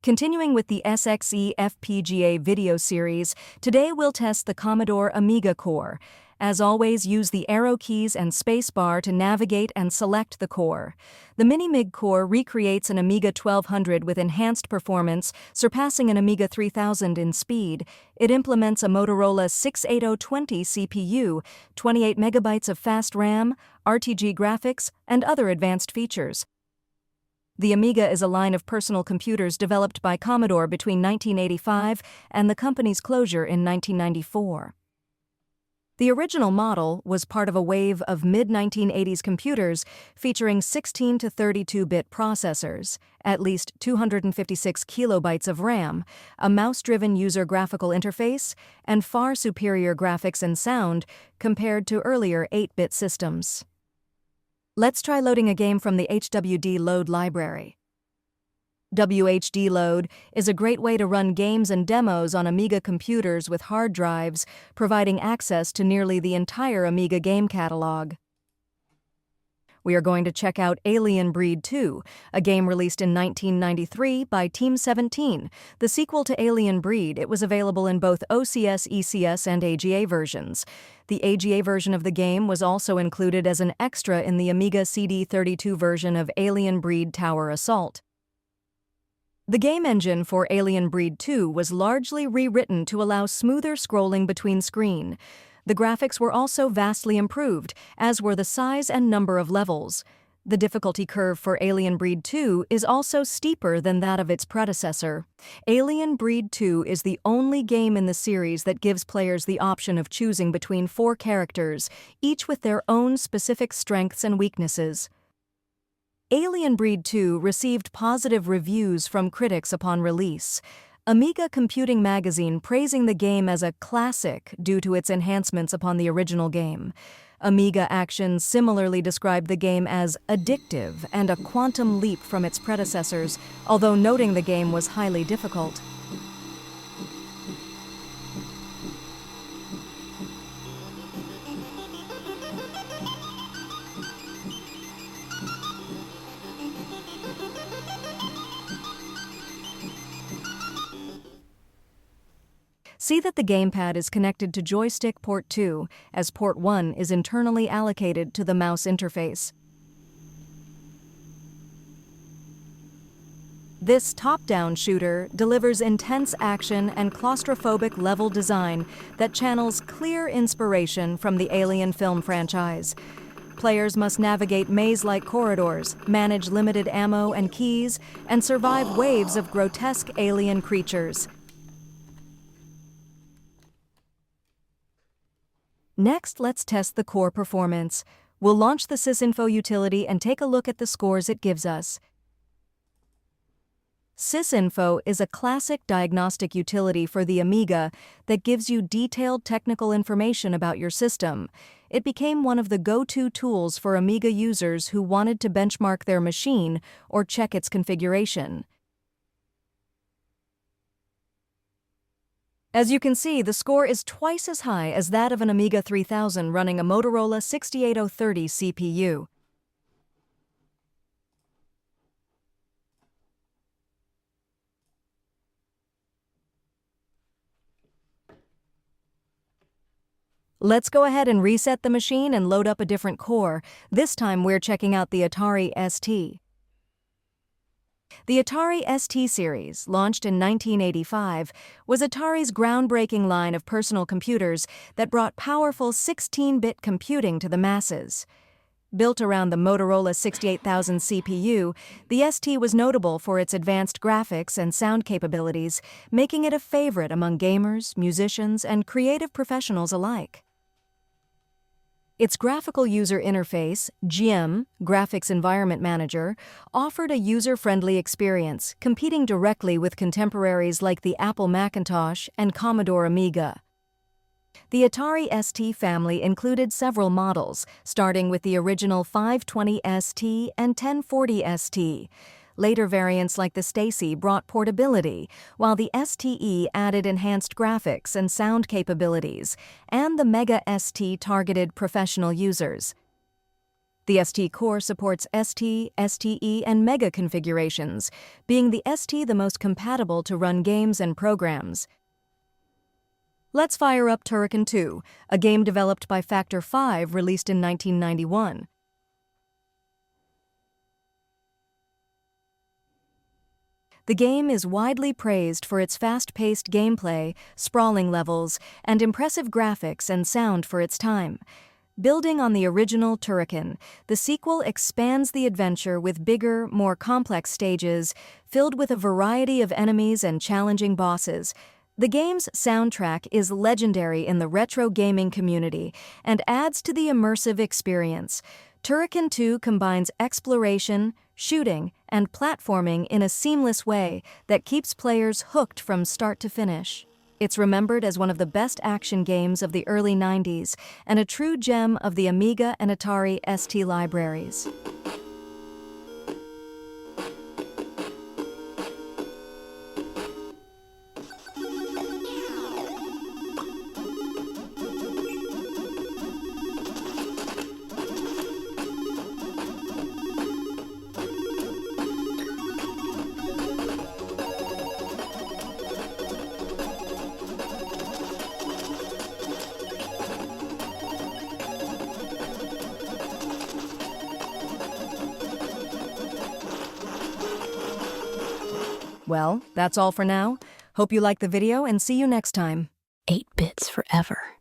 Continuing with the MSX FPGA video series, today we'll test the Commodore Amiga core. As always, use the arrow keys and spacebar to navigate and select the core. The Mini-MIG core recreates an Amiga 1200 with enhanced performance, surpassing an Amiga 3000 in speed. It implements a Motorola 68020 CPU, 28 megabytes of fast RAM, RTG graphics, and other advanced features. The Amiga is a line of personal computers developed by Commodore between 1985 and the company's closure in 1994. The original model was part of a wave of mid-1980s computers featuring 16 to 32-bit processors, at least 256 kilobytes of RAM, a mouse-driven user graphical interface, and far superior graphics and sound compared to earlier 8-bit systems. Let's try loading a game from the HWD Load library. WHD Load is a great way to run games and demos on Amiga computers with hard drives, providing access to nearly the entire Amiga game catalog. We are going to check out Alien Breed 2, a game released in 1993 by Team 17. The sequel to Alien Breed, it was available in both OCS, ECS, and AGA versions. The AGA version of the game was also included as an extra in the Amiga CD32 version of Alien Breed Tower Assault. The game engine for Alien Breed 2 was largely rewritten to allow smoother scrolling between screen. The graphics were also vastly improved, as were the size and number of levels. The difficulty curve for Alien Breed 2 is also steeper than that of its predecessor. Alien Breed 2 is the only game in the series that gives players the option of choosing between 4 characters, each with their own specific strengths and weaknesses. Alien Breed 2 received positive reviews from critics upon release. Amiga Computing magazine praising the game as a classic due to its enhancements upon the original game. Amiga Action similarly described the game as addictive and a quantum leap from its predecessors, although noting the game was highly difficult. See that the gamepad is connected to joystick port 2, as port 1 is internally allocated to the mouse interface. This top-down shooter delivers intense action and claustrophobic level design that channels clear inspiration from the Alien film franchise. Players must navigate maze-like corridors, manage limited ammo and keys, and survive waves of grotesque alien creatures. Next, let's test the core performance. We'll launch the sysinfo utility and take a look at the scores it gives us. Sysinfo is a classic diagnostic utility for the Amiga that gives you detailed technical information about your system. It became one of the go-to tools for Amiga users who wanted to benchmark their machine or check its configuration. As you can see, the score is twice as high as that of an Amiga 3000 running a Motorola 68030 CPU. Let's go ahead and reset the machine and load up a different core. This time we're checking out the Atari ST. The Atari ST series, launched in 1985, was Atari's groundbreaking line of personal computers that brought powerful 16-bit computing to the masses. Built around the Motorola 68000 CPU, the ST was notable for its advanced graphics and sound capabilities, making it a favorite among gamers, musicians, and creative professionals alike. Its graphical user interface, GEM, Graphics Environment Manager, offered a user-friendly experience, competing directly with contemporaries like the Apple Macintosh and Commodore Amiga. The Atari ST family included several models, starting with the original 520 ST and 1040 ST. Later variants like the Stacy brought portability, while the STE added enhanced graphics and sound capabilities, and the Mega ST targeted professional users. The ST core supports ST, STE, and Mega configurations, being the ST the most compatible to run games and programs. Let's fire up Turrican 2, a game developed by Factor 5 released in 1991. The game is widely praised for its fast-paced gameplay, sprawling levels, and impressive graphics and sound for its time. Building on the original Turrican, the sequel expands the adventure with bigger, more complex stages, filled with a variety of enemies and challenging bosses. The game's soundtrack is legendary in the retro gaming community and adds to the immersive experience. Turrican 2 combines exploration, shooting, and platforming in a seamless way that keeps players hooked from start to finish. It's remembered as one of the best action games of the early 90s and a true gem of the Amiga and Atari ST libraries. Well, that's all for now. Hope you liked the video and see you next time. 8 bits forever.